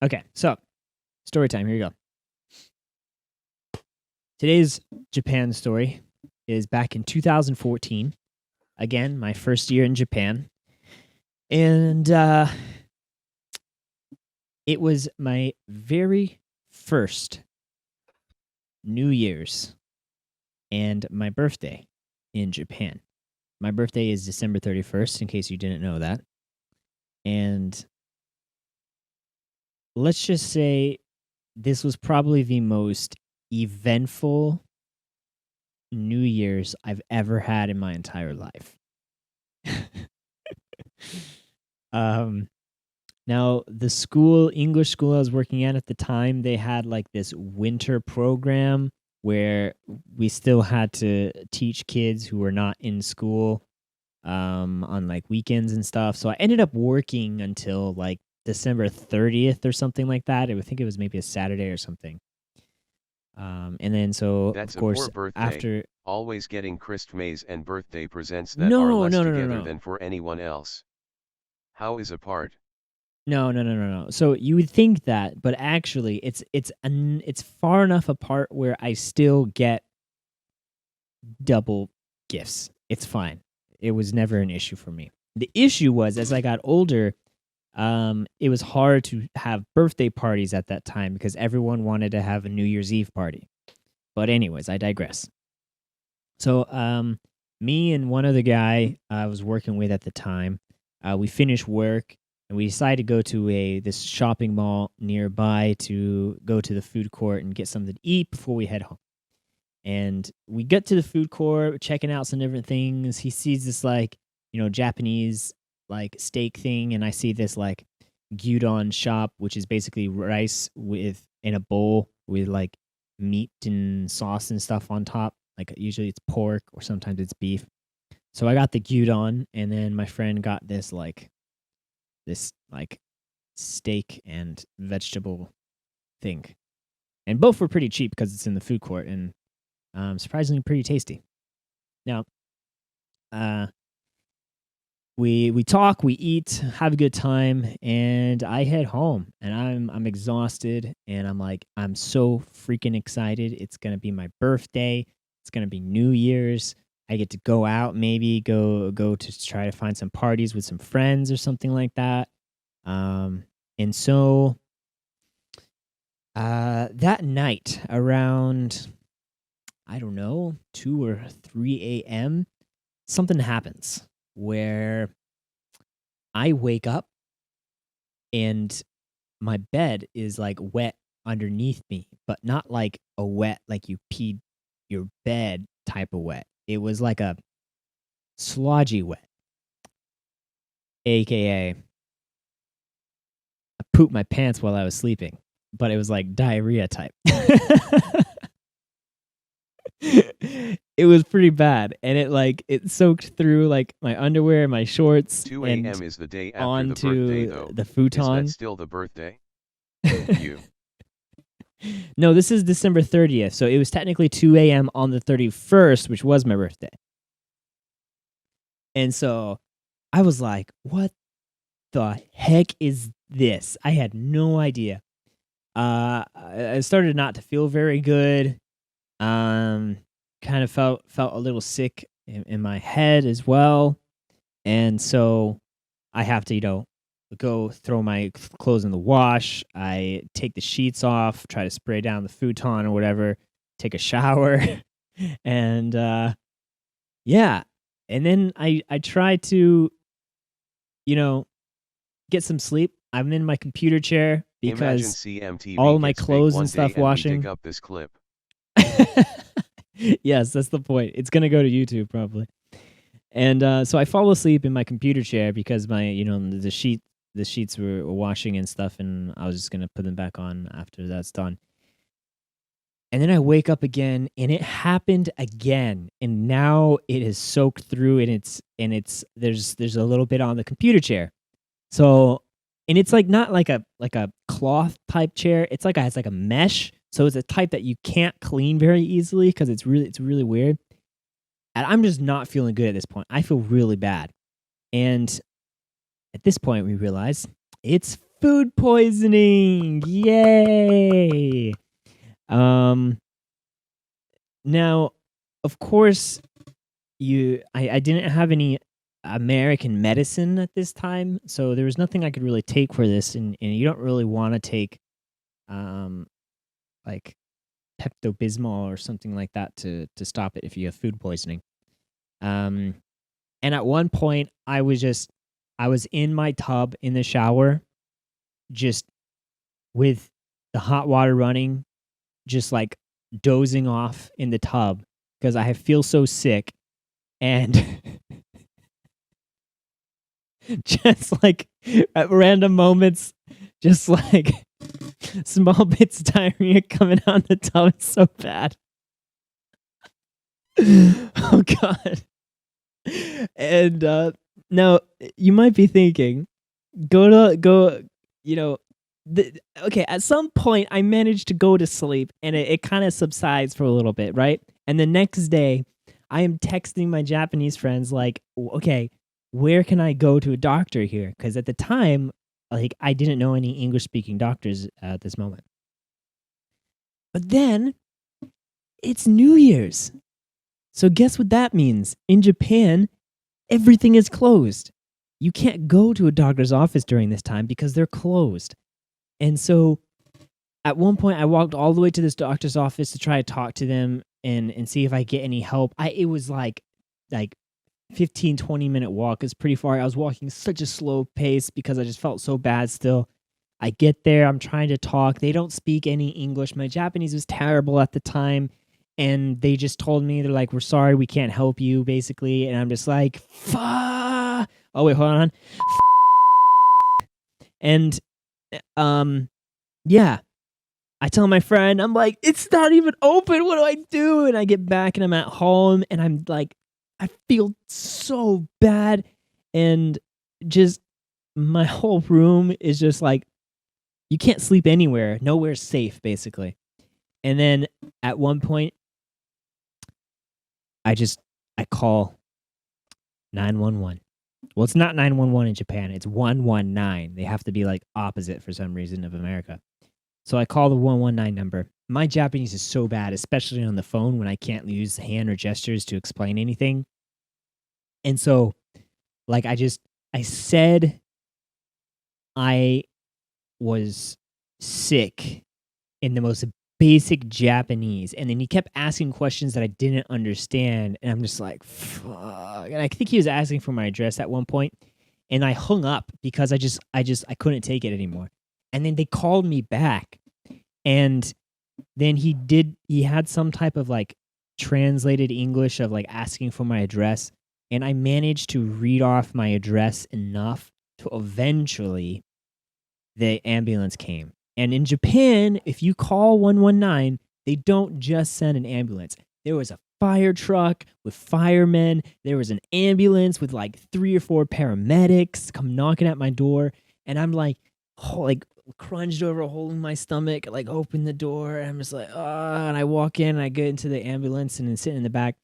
Okay, so story time. Here you go. Today's Japan story is back in 2014. Again, my first year in Japan. And it was my very first New Year's and my birthday in Japan. My birthday is December 31st, in case you didn't know that. And let's just say this was probably the most eventful New Year's I've ever had in my entire life. Now the English school I was working at the time, they had like this winter program where we still had to teach kids who were not in school on like weekends and stuff. So I ended up working until like December 30th or something like that. I would think it was maybe a Saturday or something. And then so That's of course a poor birthday. after Always getting Christmas and birthday presents that are less together than for anyone else. How is a part? No. So you would think that, but actually, it's far enough apart where I still get double gifts. It's fine. It was never an issue for me. The issue was as I got older, it was hard to have birthday parties at that time because everyone wanted to have a New Year's Eve party. But anyways, I digress. So, me and one other guy I was working with at the time, we finished work and we decided to go to this shopping mall nearby to go to the food court and get something to eat before we head home. And we get to the food court, checking out some different things. He sees this like, Japanese like steak thing, and I see this like gyudon shop, which is basically rice in a bowl with like meat and sauce and stuff on top. Like usually it's pork or sometimes it's beef. So I got the gyudon, and then my friend got this steak and vegetable thing. And both were pretty cheap because it's in the food court and surprisingly pretty tasty. Now, we talk, we eat, have a good time, and I head home. And I'm exhausted, and I'm so freaking excited. It's gonna be my birthday. It's gonna be New Year's. I get to go out, maybe go to try to find some parties with some friends or something like that. And so that night around, I don't know, 2 or 3 a.m., something happens where I wake up and my bed is like wet underneath me, but not like a wet, like you peed your bed type of wet. It was like a slodgy wet, aka I pooped my pants while I was sleeping, but it was like diarrhea type. It was pretty bad, and it soaked through like my underwear, my shorts, 2 and a.m. is the day after onto the birthday, though. the futon. Is that still the birthday? You. No, this is December 30th, so it was technically 2 a.m. on the 31st, which was my birthday. And so I was like, what the heck is this? I had no idea. I started not to feel very good. Kind of felt a little sick in my head as well. And so I have to, go throw my clothes in the wash. I take the sheets off, try to spray down the futon or whatever, take a shower. And yeah. And then I try to, get some sleep. I'm in my computer chair because CMTV all my clothes and stuff washing. Dig up this clip. Yes, that's the point. It's gonna go to YouTube probably. And so I fall asleep in my computer chair because my, the sheets were washing and stuff, and I was just gonna put them back on after that's done. And then I wake up again, and it happened again, and now it is soaked through, and there's a little bit on the computer chair. So, and it's like not like a cloth type chair. It's has like a mesh. So it's a type that you can't clean very easily because it's really weird. And I'm just not feeling good at this point. I feel really bad. And At this point, we realize it's food poisoning. Yay! Now, of course, I didn't have any American medicine at this time, so there was nothing I could really take for this, and you don't really want to take um like Pepto Bismol or something like that to stop it if you have food poisoning. Um, and at one point, I was in my tub in the shower, just with the hot water running, just like dozing off in the tub because I feel so sick and just like at random moments, just like small bits of diarrhea coming out the tub. It's so bad. Oh god. And now you might be thinking, go, you know, okay, at some point I managed to go to sleep and it kind of subsides for a little bit, right? And the next day I am texting my Japanese friends like, okay, where can I go to a doctor here? Because at the time, like, I didn't know any English speaking doctors at this moment. But then it's New Year's. So guess what that means? In Japan, everything is closed. You can't go to a doctor's office during this time because they're closed. And so at one point I walked all the way to this doctor's office to try to talk to them and see if I get any help. It was like 15-20 minute walk. It's pretty far. I was walking such a slow pace because I just felt so bad still. I get there, I'm trying to talk. They don't speak any English. My Japanese was terrible at the time. And they just told me, they're like, we're sorry, we can't help you, basically. And I'm just like, fuck. Oh, wait, hold on. And, yeah. I tell my friend, I'm like, it's not even open. What do I do? And I get back and I'm at home and I'm like, I feel so bad. And just my whole room is just like, you can't sleep anywhere. Nowhere's safe, basically. And then at one point, I call 911. Well, it's not 911 in Japan. It's 119. They have to be like opposite for some reason of America. So I call the 119 number. My Japanese is so bad, especially on the phone when I can't use hand or gestures to explain anything. And so, like, I said I was sick in the most basic Japanese. And then he kept asking questions that I didn't understand. And I'm just like, fuck. And I think he was asking for my address at one point. And I hung up because I couldn't take it anymore. And then they called me back. And then he had some type of like translated English of like asking for my address. And I managed to read off my address enough to eventually the ambulance came. And in Japan, if you call 119, they don't just send an ambulance. There was a fire truck with firemen. There was an ambulance with like 3 or 4 paramedics come knocking at my door. And I'm like crunched over, holding my stomach, like open the door. And I'm just like, and I walk in and I get into the ambulance and then sit in the back.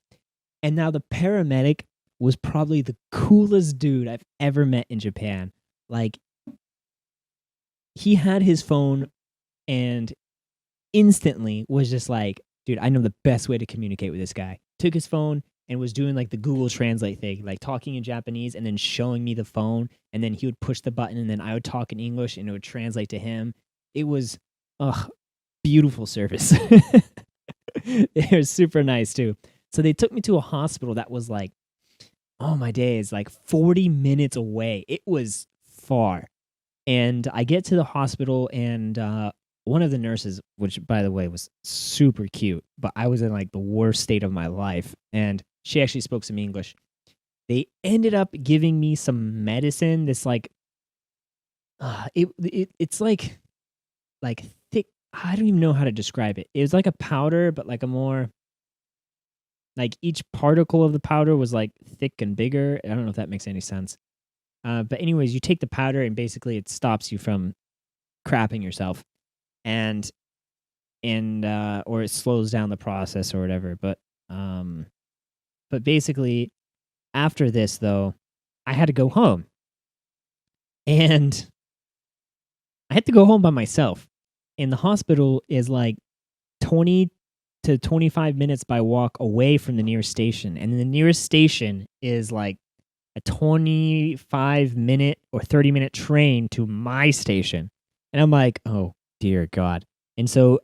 And now the paramedic was probably the coolest dude I've ever met in Japan. Like, he had his phone and instantly was just like, dude, I know the best way to communicate with this guy. Took his phone and was doing like the Google Translate thing, like talking in Japanese and then showing me the phone. And then he would push the button and then I would talk in English and it would translate to him. It was, beautiful service. It was super nice too. So they took me to a hospital that was like, oh my days, like 40 minutes away. It was far. And I get to the hospital and one of the nurses, which by the way was super cute, but I was in like the worst state of my life. And she actually spoke some English. They ended up giving me some medicine. This like, it's like thick. I don't even know how to describe it. It was like a powder, but like a more, like each particle of the powder was like thick and bigger. I don't know if that makes any sense. But anyways, you take the powder and basically it stops you from crapping yourself, and or it slows down the process or whatever. But basically, after this though, I had to go home, And I had to go home by myself. And the hospital is like 20 to 25 minutes by walk away from the nearest station. And the nearest station is like a 25-minute or 30-minute train to my station. And I'm like, oh, dear God. And so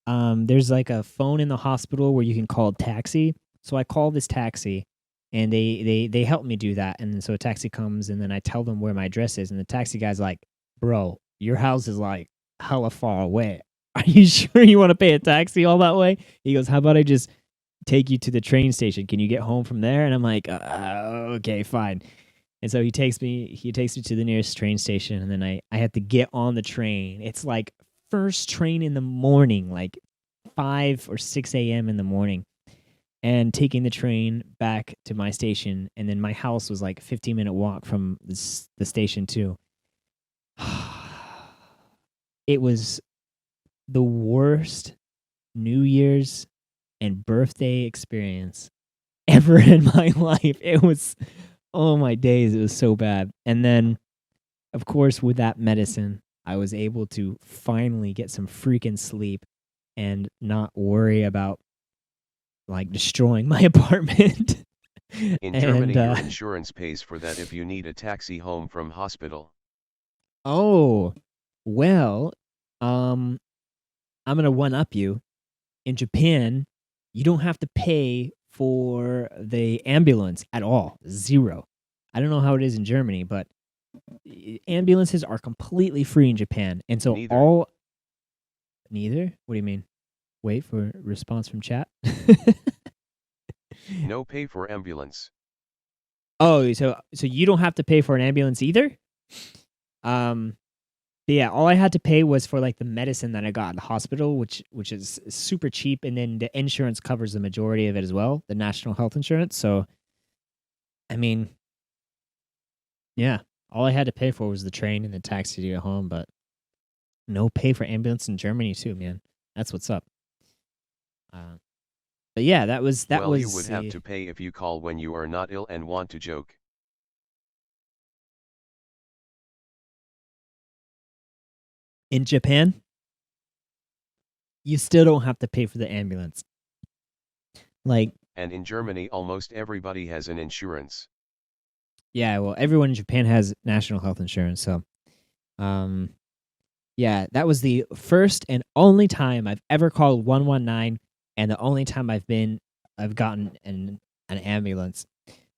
there's like a phone in the hospital where you can call a taxi. So I call this taxi and they help me do that. And so a taxi comes and then I tell them where my address is. And the taxi guy's like, bro, your house is like hella far away. Are you sure you want to pay a taxi all that way? He goes, how about I just take you to the train station? Can you get home from there? And I'm like, okay, fine. And so he takes me to the nearest train station, and then I had to get on the train. It's like first train in the morning, like 5 or 6 a.m. in the morning, and taking the train back to my station. And then my house was like a 15-minute walk from the station too. It was the worst New Year's and birthday experience ever in my life. It was, oh my days, it was so bad. And then, of course, with that medicine, I was able to finally get some freaking sleep and not worry about like destroying my apartment. In Germany, your insurance pays for that if you need a taxi home from hospital. Oh, well, I'm gonna one up you. In Japan, you don't have to pay for the ambulance at all. Zero. I don't know how it is in Germany, but ambulances are completely free in Japan. And so Neither? What do you mean? Wait for response from chat. No pay for ambulance. Oh, so you don't have to pay for an ambulance either? Yeah, all I had to pay was for like the medicine that I got in the hospital, which is super cheap, and then the insurance covers the majority of it as well, the national health insurance. So, I mean, yeah, all I had to pay for was the train and the taxi to get home, but no pay for ambulance in Germany too, man. That's what's up. But yeah, that was Well, you would have to pay if you call when you are not ill and want to joke. In Japan, you still don't have to pay for the ambulance. Like, and in Germany, almost everybody has an insurance. Yeah, well, everyone in Japan has national health insurance, so yeah, that was the first and only time I've ever called 119, and the only time I've gotten an ambulance.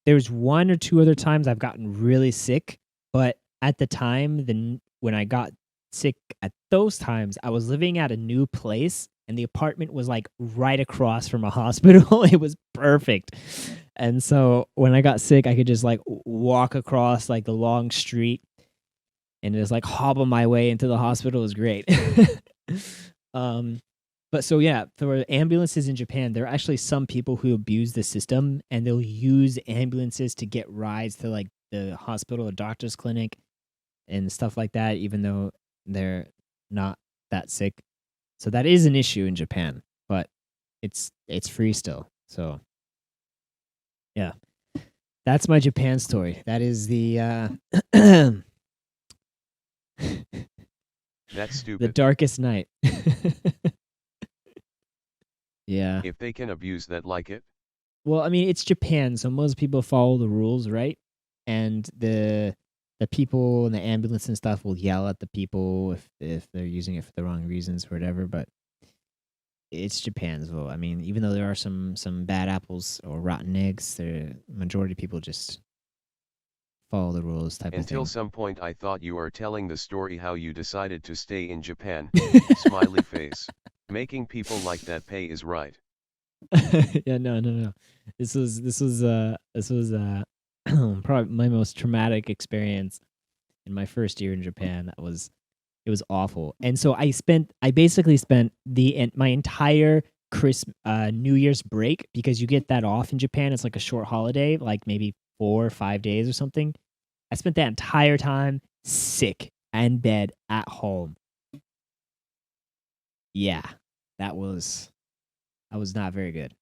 There's one or two other times I've gotten really sick, but at the time, when I got sick at those times, I was living at a new place, and the apartment was like right across from a hospital. It was perfect. And so when I got sick, I could just like walk across like the long street and just like hobble my way into the hospital. It was great. But so yeah, for ambulances in Japan, there are actually some people who abuse the system, and they'll use ambulances to get rides to like the hospital or doctor's clinic and stuff like that, even though they're not that sick. So that is an issue in Japan, but it's free still. So yeah, that's my Japan story. That is the That's stupid. the darkest night. Yeah. If they can abuse that like it. Well, I mean, it's Japan, so most people follow the rules, right? And the people in the ambulance and stuff will yell at the people if they're using it for the wrong reasons or whatever, but it's Japan as well. I mean, even though there are some bad apples or rotten eggs, the majority of people just follow the rules type of thing. Until some point I thought you were telling the story how you decided to stay in Japan. Smiley face. Making people like that pay is right. Yeah, no. This was probably my most traumatic experience in my first year in Japan. It was awful. And so I basically spent my entire New Year's break, because you get that off in Japan. It's like a short holiday, like maybe 4 or 5 days or something. I spent that entire time sick and bed at home. Yeah, that was not very good.